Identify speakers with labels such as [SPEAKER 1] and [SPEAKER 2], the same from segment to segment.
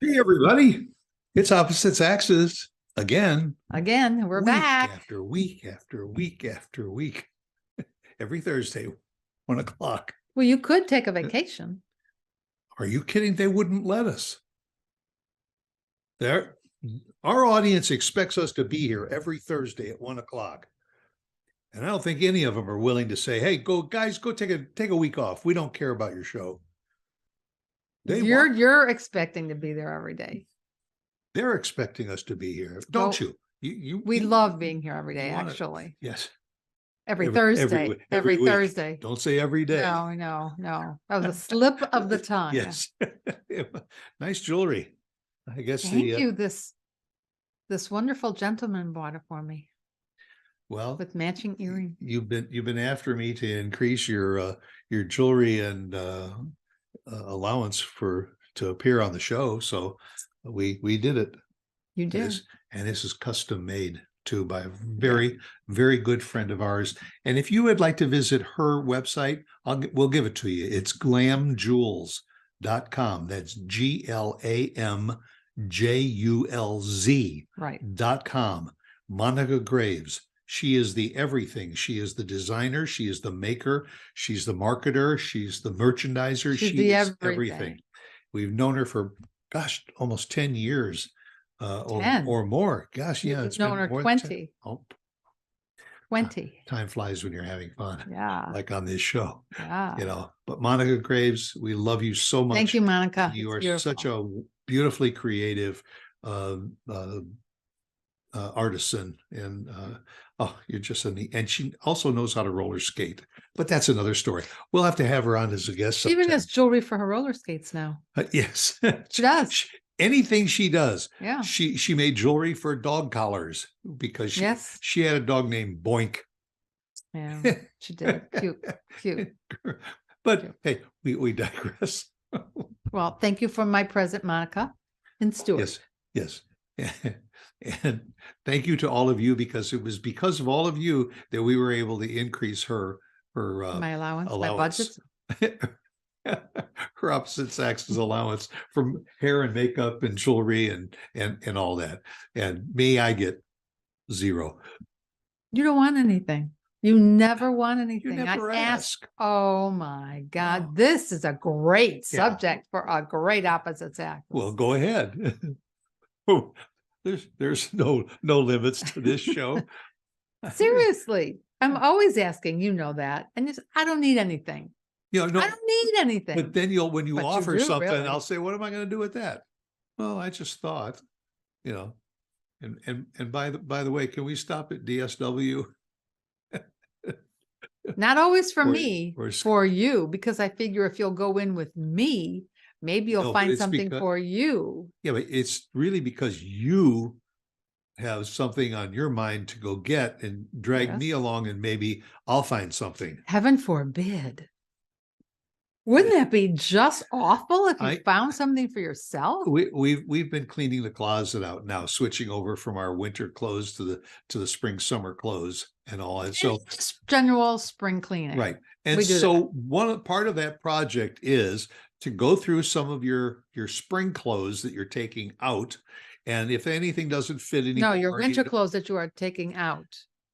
[SPEAKER 1] Hey, everybody. It's Opposite Saxes again,
[SPEAKER 2] Again, we're
[SPEAKER 1] week
[SPEAKER 2] back.
[SPEAKER 1] after week after week after week. Every Thursday, 1 o'clock.
[SPEAKER 2] Well, you could take a vacation.
[SPEAKER 1] Are you kidding? They wouldn't let us. There, our audience expects us to be here every Thursday at 1 o'clock. And I don't think any of them are willing to say, hey, go guys, go take a week off. We don't care about your show.
[SPEAKER 2] You're expecting to be there every day.
[SPEAKER 1] They're expecting us to be here, don't
[SPEAKER 2] Well,
[SPEAKER 1] you?
[SPEAKER 2] We love being here every day, actually.
[SPEAKER 1] Yes.
[SPEAKER 2] Every Thursday. Every
[SPEAKER 1] week.
[SPEAKER 2] Thursday.
[SPEAKER 1] Don't say every day.
[SPEAKER 2] No. That was a slip of the tongue.
[SPEAKER 1] Yes. Nice jewelry. I guess
[SPEAKER 2] Thank you. This wonderful gentleman bought it for me
[SPEAKER 1] well,
[SPEAKER 2] with matching earrings.
[SPEAKER 1] you've been after me to increase your jewelry and allowance to appear on the show, so we did it.
[SPEAKER 2] You did.
[SPEAKER 1] And this is custom made too by a very good friend of ours. And if you would like to visit her website, we'll give it to you. It's glamjewels.com. That's GLAMJULZ.com. Monica Graves. She is the everything. She is the designer. She is the maker. She's the marketer. She's the merchandiser. She is everything. We've known her for, almost 10 years. Or more. Gosh, yeah.
[SPEAKER 2] It's known her 20. 20.
[SPEAKER 1] Time flies when you're having fun.
[SPEAKER 2] Yeah.
[SPEAKER 1] Like on this show.
[SPEAKER 2] Yeah.
[SPEAKER 1] But Monica Graves, we love you so much.
[SPEAKER 2] Thank you, Monica.
[SPEAKER 1] You are such a beautifully creative artisan, and you're just and she also knows how to roller skate, but that's another story. We'll have to have her on as a guest.
[SPEAKER 2] She even has jewelry for her roller skates now.
[SPEAKER 1] Yes,
[SPEAKER 2] she does.
[SPEAKER 1] Anything she does.
[SPEAKER 2] Yeah.
[SPEAKER 1] She made jewelry for dog collars because she had a dog named Boink.
[SPEAKER 2] Yeah, she did. Cute.
[SPEAKER 1] But hey, we digress.
[SPEAKER 2] Well, thank you for my present, Monica and Stuart.
[SPEAKER 1] Yes. And thank you to all of you, because it was because of all of you that we were able to increase her
[SPEAKER 2] my allowance. My budget.
[SPEAKER 1] Her Opposite Sax's allowance from hair and makeup and jewelry and all that. And me, I get zero.
[SPEAKER 2] You don't want anything. You never want anything.
[SPEAKER 1] You never ask.
[SPEAKER 2] Oh my God. Oh. This is a great subject for a great Opposite Sax.
[SPEAKER 1] Well, go ahead. There's no limits to this show.
[SPEAKER 2] Seriously. I'm always asking, you know that. And I don't need anything. I don't need anything.
[SPEAKER 1] But then when you offer something, really. I'll say, what am I going to do with that? Well, I just thought, and by the way, can we stop at DSW?
[SPEAKER 2] Not always for me, for you, because I figure if you'll go in with me, maybe you'll find something for you.
[SPEAKER 1] Yeah, but it's really because you have something on your mind to go get and drag me along, and maybe I'll find something.
[SPEAKER 2] Heaven forbid. Wouldn't that be just awful if you found something for yourself?
[SPEAKER 1] We've been cleaning the closet out now, switching over from our winter clothes to the spring summer clothes and all that. So
[SPEAKER 2] general spring cleaning,
[SPEAKER 1] right? And so part of that project is to go through some of your spring clothes that you're taking out, and if anything doesn't fit anymore,
[SPEAKER 2] no, your winter clothes that you are taking out.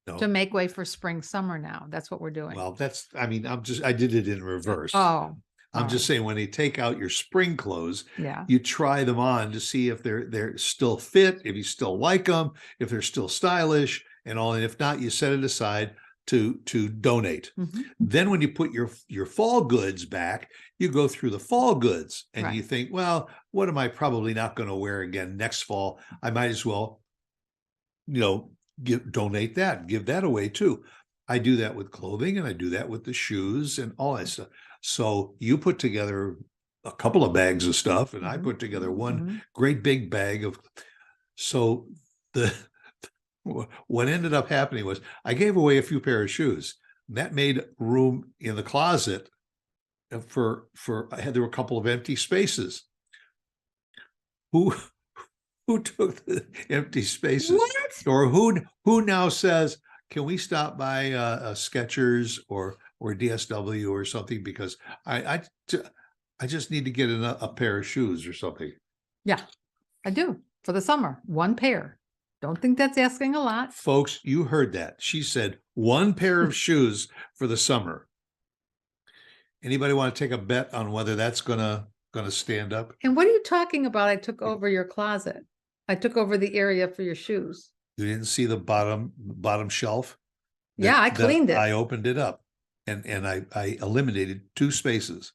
[SPEAKER 2] No. To make way for spring, summer now. That's what we're doing.
[SPEAKER 1] Well, I did it in reverse.
[SPEAKER 2] Oh.
[SPEAKER 1] I'm just saying, when you take out your spring clothes, you try them on to see if they're still fit, if you still like them, if they're still stylish and all. And if not, you set it aside to donate. Mm-hmm. Then when you put your fall goods back, you go through the fall goods and you think, well, what am I probably not going to wear again next fall? I might as well, donate that, give that away too. I do that with clothing, and I do that with the shoes and all that stuff. So you put together a couple of bags of stuff, and I put together one great big bag of. So what ended up happening was I gave away a few pair of shoes. That made room in the closet for there were a couple of empty spaces. Who took the empty spaces?
[SPEAKER 2] What?
[SPEAKER 1] Or who now says, can we stop by Skechers or DSW or something, because I just need to get a pair of shoes or something.
[SPEAKER 2] Yeah, I do. For the summer, 1 pair. Don't think that's asking a lot.
[SPEAKER 1] Folks, you heard that. She said 1 pair of shoes for the summer. Anybody want to take a bet on whether that's gonna stand up?
[SPEAKER 2] And what are you talking about? I took over your closet. I took over the area for your shoes.
[SPEAKER 1] You didn't see the bottom shelf?
[SPEAKER 2] Yeah, I cleaned it.
[SPEAKER 1] I opened it up and I eliminated 2 spaces.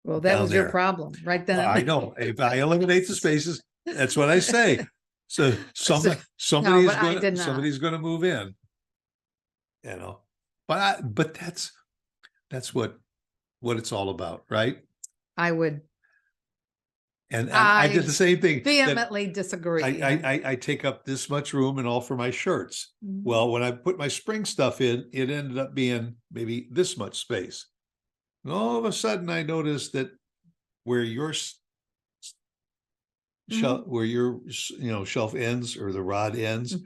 [SPEAKER 2] Well, that was your problem right then.
[SPEAKER 1] I know. If I eliminate the spaces, that's what I say. So somebody's going to move in, you know. But that's what it's all about, right?
[SPEAKER 2] I would.
[SPEAKER 1] And I did the same thing.
[SPEAKER 2] Vehemently disagree.
[SPEAKER 1] I take up this much room and all for my shirts. Mm-hmm. Well, when I put my spring stuff in, it ended up being maybe this much space. And all of a sudden, I noticed that where your shelf, where your shelf ends or the rod ends,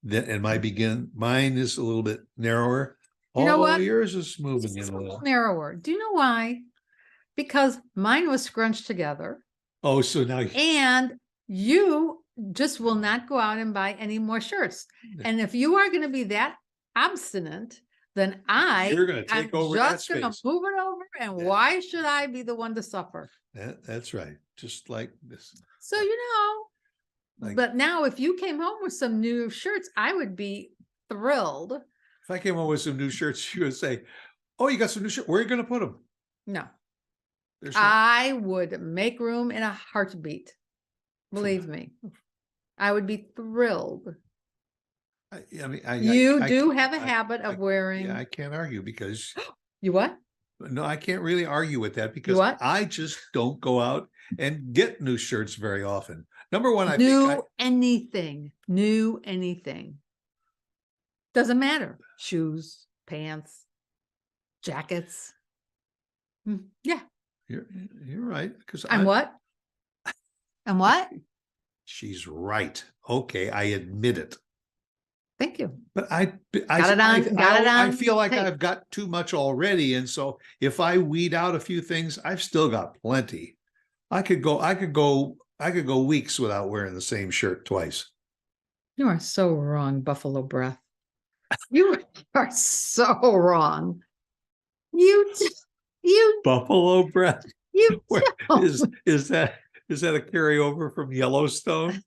[SPEAKER 1] and mine is a little bit narrower.
[SPEAKER 2] You know what?
[SPEAKER 1] Yours is moving in
[SPEAKER 2] a little narrower. Do you know why? Because mine was scrunched together.
[SPEAKER 1] Oh, so now
[SPEAKER 2] and you just will not go out and buy any more shirts. And if you are going to be that obstinate, then
[SPEAKER 1] you're going to take over that space.
[SPEAKER 2] I'm just going to move it over. And why should I be the one to suffer?
[SPEAKER 1] That's right. Just like this.
[SPEAKER 2] So, but now if you came home with some new shirts, I would be thrilled.
[SPEAKER 1] If I came home with some new shirts, you would say, oh, you got some new shirts. Where are you going to put them?
[SPEAKER 2] No. I would make room in a heartbeat. Believe me. I would be thrilled. You do have a habit of wearing.
[SPEAKER 1] Yeah, I can't argue because.
[SPEAKER 2] You what?
[SPEAKER 1] No, I can't really argue with that because I just don't go out and get new shirts very often. Number one,
[SPEAKER 2] anything. Doesn't matter. Shoes, pants, jackets. Yeah.
[SPEAKER 1] You're right. Because
[SPEAKER 2] I'm what? And what?
[SPEAKER 1] She's right. Okay, I admit it.
[SPEAKER 2] Thank you.
[SPEAKER 1] But I feel like I've got too much already, and so if I weed out a few things, I've still got plenty. I could go weeks without wearing the same shirt twice.
[SPEAKER 2] You are so wrong, Buffalo Breath. You are so wrong. You
[SPEAKER 1] Buffalo Breath. Is that a carryover from Yellowstone?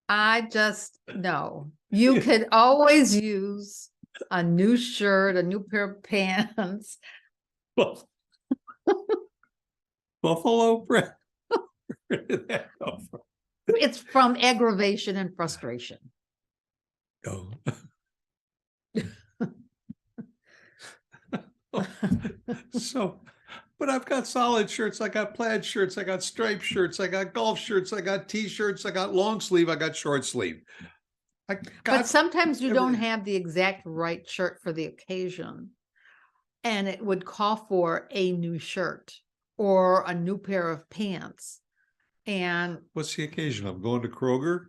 [SPEAKER 2] I just know you could always use a new shirt, a new pair of pants.
[SPEAKER 1] Buffalo Breath. Where did that come from?
[SPEAKER 2] It's from aggravation and frustration.
[SPEAKER 1] Oh. But I've got solid shirts. I got plaid shirts. I got striped shirts. I got golf shirts. I got t-shirts. I got long sleeve. I got short sleeve.
[SPEAKER 2] But sometimes you don't have the exact right shirt for the occasion. And it would call for a new shirt or a new pair of pants. And
[SPEAKER 1] what's the occasion? I'm going to Kroger.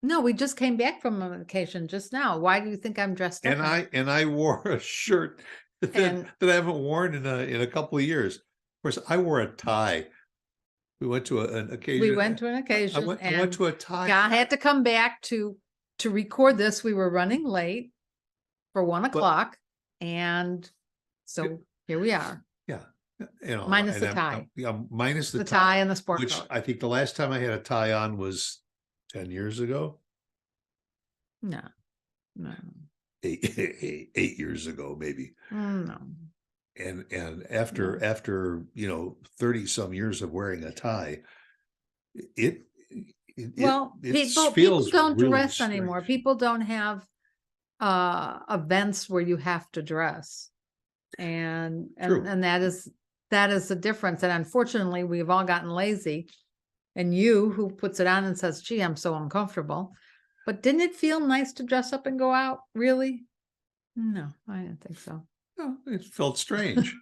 [SPEAKER 2] No, we just came back from an occasion just now. Why do you think I'm dressed up?
[SPEAKER 1] And I wore a shirt that I haven't worn in a couple of years. Of course, I wore a tie. We went to an occasion.
[SPEAKER 2] I went to
[SPEAKER 1] a tie.
[SPEAKER 2] I had to come back to record this. We were running late for 1 o'clock, and so here we are.
[SPEAKER 1] Yeah,
[SPEAKER 2] minus the tie.
[SPEAKER 1] Minus the
[SPEAKER 2] tie and the sport
[SPEAKER 1] which
[SPEAKER 2] coat.
[SPEAKER 1] I think the last time I had a tie on was 10 years ago.
[SPEAKER 2] No.
[SPEAKER 1] 8 years ago, maybe.
[SPEAKER 2] No.
[SPEAKER 1] And after 30 some years of wearing a tie,
[SPEAKER 2] people don't really dress strange anymore. People don't have events where you have to dress, and that is the difference. And unfortunately, we've all gotten lazy. And you, who puts it on and says, "Gee, I'm so uncomfortable," but didn't it feel nice to dress up and go out? Really? No, I didn't think so.
[SPEAKER 1] No, it felt strange.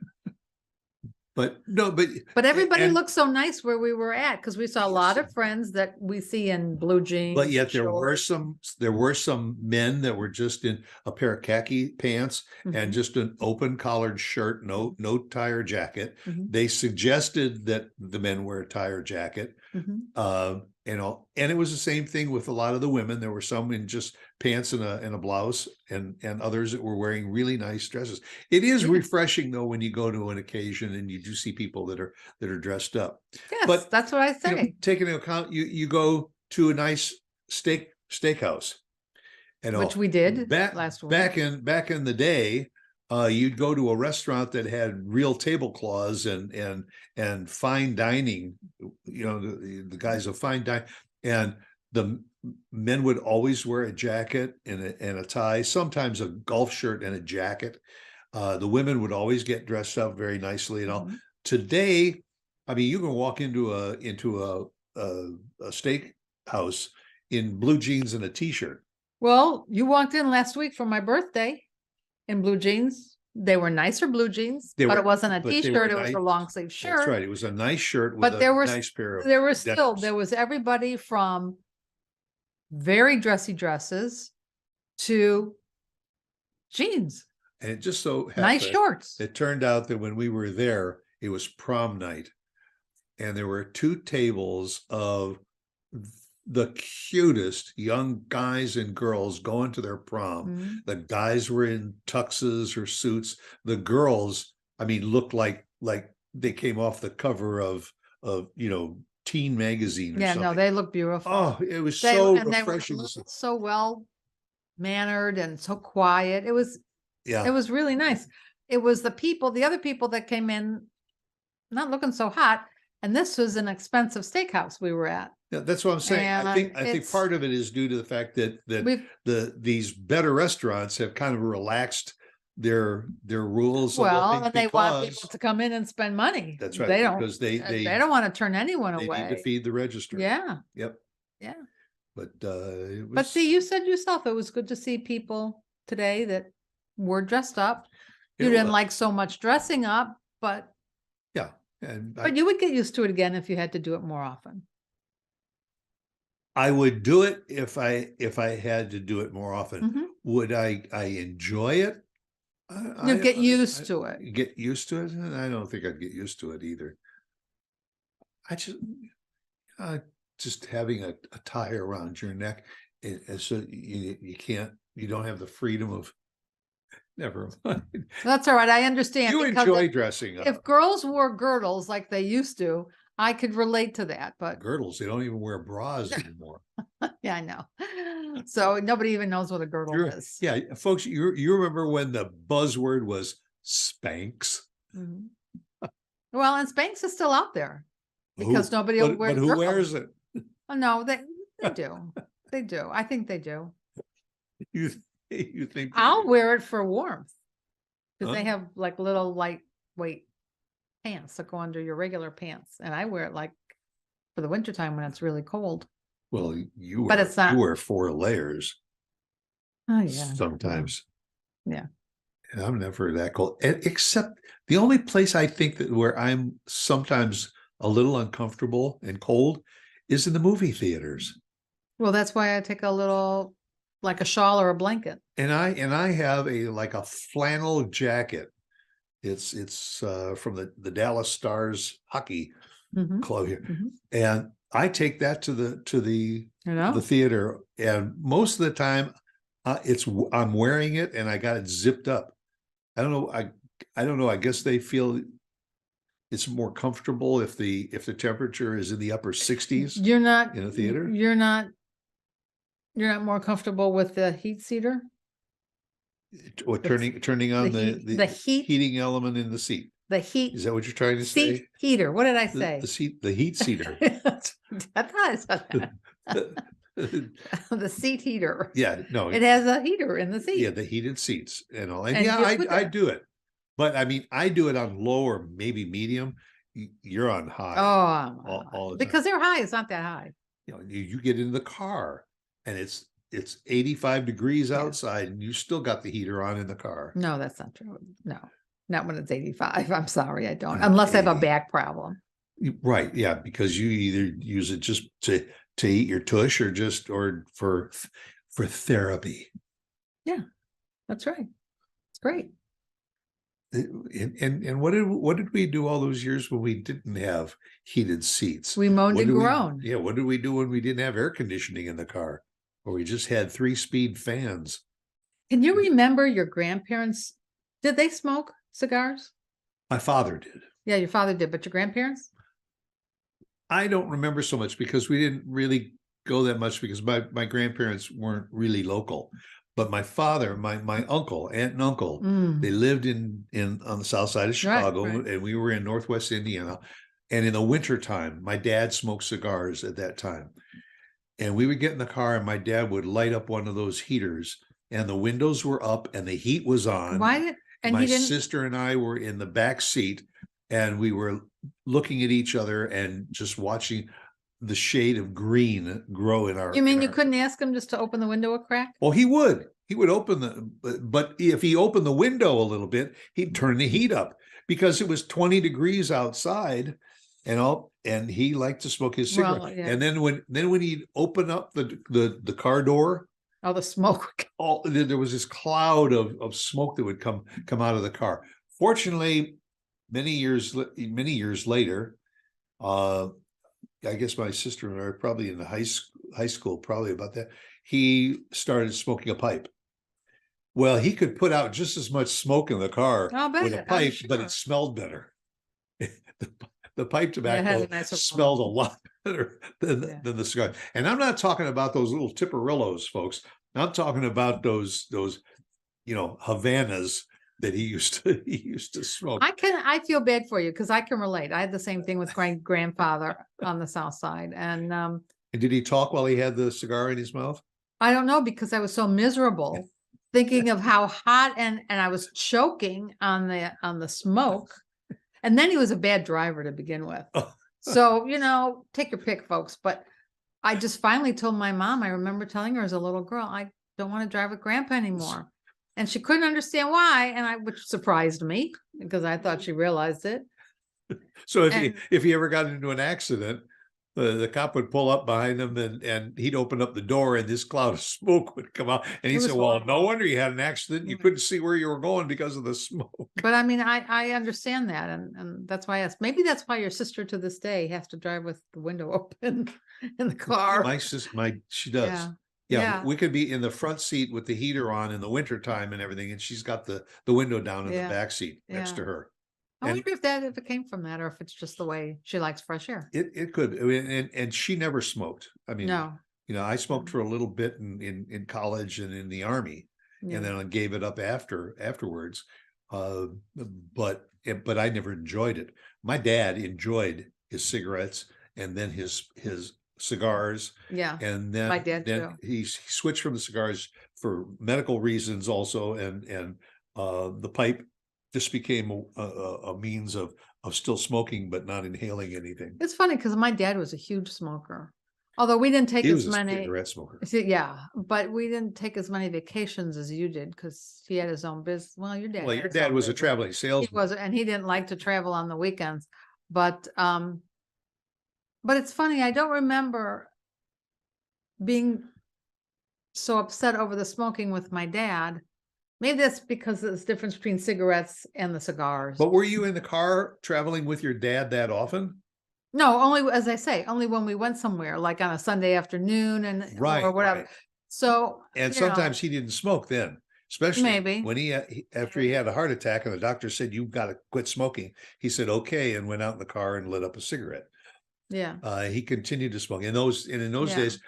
[SPEAKER 1] But no,
[SPEAKER 2] but everybody looked so nice where we were at, because we saw a lot of friends that we see in blue jeans.
[SPEAKER 1] But yet there were some men that were just in a pair of khaki pants and just an open collared shirt, no tie or jacket. They suggested that the men wear a tie or jacket. And it was the same thing with a lot of the women. There were some in just pants and a blouse, and others that were wearing really nice dresses. It is refreshing though when you go to an occasion and you do see people that are dressed up.
[SPEAKER 2] Yes, but that's what I say.
[SPEAKER 1] You know, taking into account, you go to a nice steakhouse,
[SPEAKER 2] which we did last week.
[SPEAKER 1] Back in the day, you'd go to a restaurant that had real tablecloths and fine dining. You know, the guys of fine dining, and the men would always wear a jacket and a tie, sometimes a golf shirt and a jacket. The women would always get dressed up very nicely and all. Today, I mean, you can walk into a steakhouse in blue jeans and a t-shirt.
[SPEAKER 2] Well, you walked in last week for my birthday in blue jeans. They were nicer blue jeans, but it wasn't a t-shirt. It was a long sleeve shirt.
[SPEAKER 1] That's right. It was a nice shirt with a nice pair of
[SPEAKER 2] there was everybody from very dressy dresses to jeans.
[SPEAKER 1] And it just so happened,
[SPEAKER 2] nice shorts.
[SPEAKER 1] It turned out that when we were there, it was prom night. And there were 2 tables of the cutest young guys and girls going to their prom. The guys were in tuxes or suits. The girls, I mean, looked like they came off the cover of teen magazine or something.
[SPEAKER 2] No, they look beautiful.
[SPEAKER 1] Oh, it was so refreshing.
[SPEAKER 2] They were so well mannered and so quiet. It was really nice. It was the other people that came in not looking so hot. And this was an expensive steakhouse we were at.
[SPEAKER 1] Yeah, that's what I'm saying.
[SPEAKER 2] And
[SPEAKER 1] I think part of it is due to the fact that these better restaurants have kind of relaxed their rules.
[SPEAKER 2] Well, and they want people to come in and spend money.
[SPEAKER 1] That's right.
[SPEAKER 2] They don't,
[SPEAKER 1] because they
[SPEAKER 2] don't want to turn anyone away.
[SPEAKER 1] They need to feed the register.
[SPEAKER 2] Yeah.
[SPEAKER 1] Yep.
[SPEAKER 2] Yeah.
[SPEAKER 1] But
[SPEAKER 2] see, you said yourself it was good to see people today that were dressed up. You didn't like so much dressing up, but
[SPEAKER 1] yeah.
[SPEAKER 2] But you would get used to it again if you had to do it more often.
[SPEAKER 1] I would do it if I had to do it more often. Would I enjoy it?
[SPEAKER 2] You'd get used to it.
[SPEAKER 1] Get used to it? I don't think I'd get used to it either. I just having a tie around your neck, so you don't have the freedom of. Never mind.
[SPEAKER 2] That's all right. I understand.
[SPEAKER 1] You enjoy dressing up.
[SPEAKER 2] If girls wore girdles like they used to, I could relate to that. But
[SPEAKER 1] girdles, they don't even wear bras anymore.
[SPEAKER 2] Yeah, I know. So nobody even knows what a girdle is.
[SPEAKER 1] Yeah, folks, you remember when the buzzword was Spanx?
[SPEAKER 2] Well, and Spanx is still out there because nobody will wear.
[SPEAKER 1] But who wears it?
[SPEAKER 2] Oh, no, they do. They do. I think they do.
[SPEAKER 1] You think
[SPEAKER 2] I'll wear it for warmth because they have like little lightweight pants that go under your regular pants, and I wear it like for the wintertime when it's really cold.
[SPEAKER 1] Well, you wear 4 layers.
[SPEAKER 2] Oh yeah,
[SPEAKER 1] sometimes.
[SPEAKER 2] Yeah,
[SPEAKER 1] and I'm never that cold. Except the only place I think that where I'm sometimes a little uncomfortable and cold is in the movie theaters.
[SPEAKER 2] Well, that's why I take a little. Like a shawl or a blanket.
[SPEAKER 1] And I have a flannel jacket. It's from the Dallas Stars hockey club here. And I take that to the theater, and most of the time I'm wearing it and I got it zipped up. I don't know. I guess they feel it's more comfortable if the temperature is in the upper 60s.
[SPEAKER 2] You're not
[SPEAKER 1] in a theater.
[SPEAKER 2] You're not more comfortable with the heat seater?
[SPEAKER 1] Or turning on the heating element in the seat.
[SPEAKER 2] The heat.
[SPEAKER 1] Is that what you're trying to say?
[SPEAKER 2] Seat heater. What did I say?
[SPEAKER 1] The heat seater.
[SPEAKER 2] I thought I said that. The seat heater.
[SPEAKER 1] Yeah, no.
[SPEAKER 2] It has a heater in the seat.
[SPEAKER 1] Yeah, the heated seats and all. And I do it. But I mean, I do it on low or maybe medium. You're on high.
[SPEAKER 2] Oh,
[SPEAKER 1] all the time.
[SPEAKER 2] Because they're high. It's not that high.
[SPEAKER 1] You get in the car. And it's 85 degrees outside, and you still got the heater on in the car.
[SPEAKER 2] No, that's not true. No. Not when it's 85. I'm sorry, I don't. Unless I have a back problem.
[SPEAKER 1] Right. Yeah. Because you either use it just to eat your tush or for therapy.
[SPEAKER 2] Yeah, that's right. It's great.
[SPEAKER 1] And what did we do all those years when we didn't have heated seats?
[SPEAKER 2] We moaned and groaned.
[SPEAKER 1] Yeah. What did we do when we didn't have air conditioning in the car, or we just had 3-speed fans?
[SPEAKER 2] Can you remember your grandparents? Did they smoke cigars?
[SPEAKER 1] My father did.
[SPEAKER 2] Yeah, your father did, but your grandparents?
[SPEAKER 1] I don't remember so much because we didn't really go that much because my grandparents weren't really local. But my father, my uncle, aunt and uncle, they lived in on the south side of Chicago, right. And we were in Northwest Indiana. And in the wintertime, my dad smoked cigars at that time. And we would get in the car and my dad would light up one of those heaters and the windows were up and the heat was on. And my sister and I were in the back seat and we were looking at each other and just watching the shade of green grow in our.
[SPEAKER 2] You mean you couldn't ask him just to open the window a crack?
[SPEAKER 1] Well, he would open but if he opened the window a little bit, he'd turn the heat up because it was 20 degrees outside and he liked to smoke his cigarette. Well, yeah. And then when he'd open up the car door,
[SPEAKER 2] oh, the smoke.
[SPEAKER 1] There was this cloud of smoke that would come out of the car. Fortunately, many years later, I guess my sister and I were probably in the high school, probably about that. He started smoking a pipe. Well, he could put out just as much smoke in the car with a pipe, but it smelled better. The pipe tobacco smelled a lot better than the cigar. And I'm not talking about those little Tiparillos, folks. I'm talking about those Havanas that he used to smoke.
[SPEAKER 2] I feel bad for you because I can relate. I had the same thing with my grandfather on the South Side. And
[SPEAKER 1] did he talk while he had the cigar in his mouth?
[SPEAKER 2] I don't know, because I was so miserable thinking of how hot and I was choking on the smoke. And then he was a bad driver to begin with. So, take your pick, folks. But I just finally told my mom, I remember telling her as a little girl, I don't want to drive with Grandpa anymore. And she couldn't understand why, which surprised me because I thought she realized it.
[SPEAKER 1] So if he ever got into an accident, the cop would pull up behind him and he'd open up the door and this cloud of smoke would come out. And he said, well, no wonder you had an accident. You couldn't see where you were going because of the smoke.
[SPEAKER 2] But I mean, I understand that. And that's why I asked. Maybe that's why your sister to this day has to drive with the window open in the car.
[SPEAKER 1] My sister, she does. Yeah, we could be in the front seat with the heater on in the wintertime and everything. And she's got the window down in the back seat next to her.
[SPEAKER 2] I wonder if it came from that or if it's just the way she likes fresh air.
[SPEAKER 1] It could. I mean, and she never smoked. I mean, no. I smoked for a little bit in college and in the Army, and then I gave it up afterwards. But I never enjoyed it. My dad enjoyed his cigarettes and then his cigars.
[SPEAKER 2] Yeah.
[SPEAKER 1] And then
[SPEAKER 2] my dad
[SPEAKER 1] too. He switched from the cigars for medical reasons also, and the pipe just became a means of still smoking, but not inhaling anything.
[SPEAKER 2] It's funny because my dad was a huge smoker. Although we didn't take as many
[SPEAKER 1] cigarette smoker.
[SPEAKER 2] Yeah, but we didn't take as many vacations as you did because he had his own business. Well, your dad
[SPEAKER 1] was a traveling salesman.
[SPEAKER 2] He was, and he didn't like to travel on the weekends. But it's funny. I don't remember being so upset over the smoking with my dad. Maybe that's because of the difference between cigarettes and the cigars.
[SPEAKER 1] But were you in the car traveling with your dad that often?
[SPEAKER 2] No, only, as I say, only when we went somewhere, like on a Sunday afternoon or whatever. Right. So,
[SPEAKER 1] and sometimes he didn't smoke then, especially maybe when after he had a heart attack and the doctor said, you've got to quit smoking. He said, okay. And went out in the car and lit up a cigarette.
[SPEAKER 2] Yeah.
[SPEAKER 1] He continued to smoke in those days,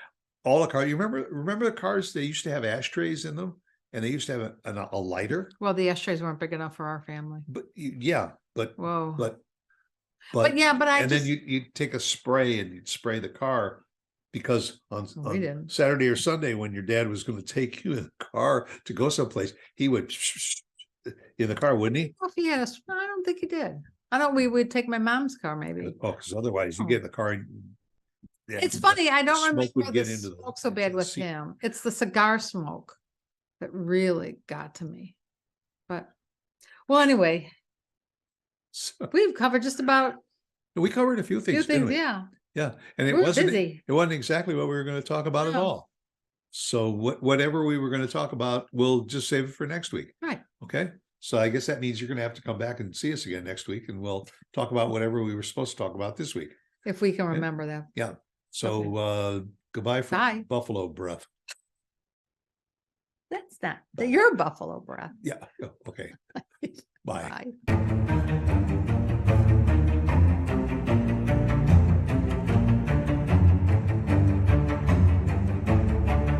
[SPEAKER 1] all the cars, you remember the cars, they used to have ashtrays in them. And they used to have a lighter.
[SPEAKER 2] Well, the ashtrays weren't big enough for our family.
[SPEAKER 1] But
[SPEAKER 2] whoa.
[SPEAKER 1] But then you'd take a spray and you'd spray the car because on Saturday or Sunday when your dad was going to take you in the car to go someplace, he would in the car, wouldn't he?
[SPEAKER 2] Well, if he had I don't think he did. We would take my mom's car maybe.
[SPEAKER 1] Oh, because otherwise you get in the car and
[SPEAKER 2] it's funny. I don't remember the smoke so bad with him. It's the cigar smoke that really got to me. But well, anyway,
[SPEAKER 1] So
[SPEAKER 2] we've covered just about.
[SPEAKER 1] We covered a few things, didn't we?
[SPEAKER 2] Yeah.
[SPEAKER 1] Yeah. And it wasn't exactly what we were going to talk about at all. So whatever we were going to talk about, we'll just save it for next week.
[SPEAKER 2] Right.
[SPEAKER 1] Okay. So I guess that means you're going to have to come back and see us again next week, and we'll talk about whatever we were supposed to talk about this week.
[SPEAKER 2] If we can remember that.
[SPEAKER 1] Yeah. So goodbye for buffalo breath.
[SPEAKER 2] That's not your buffalo breath.
[SPEAKER 1] Yeah. Okay. Bye.
[SPEAKER 2] Bye.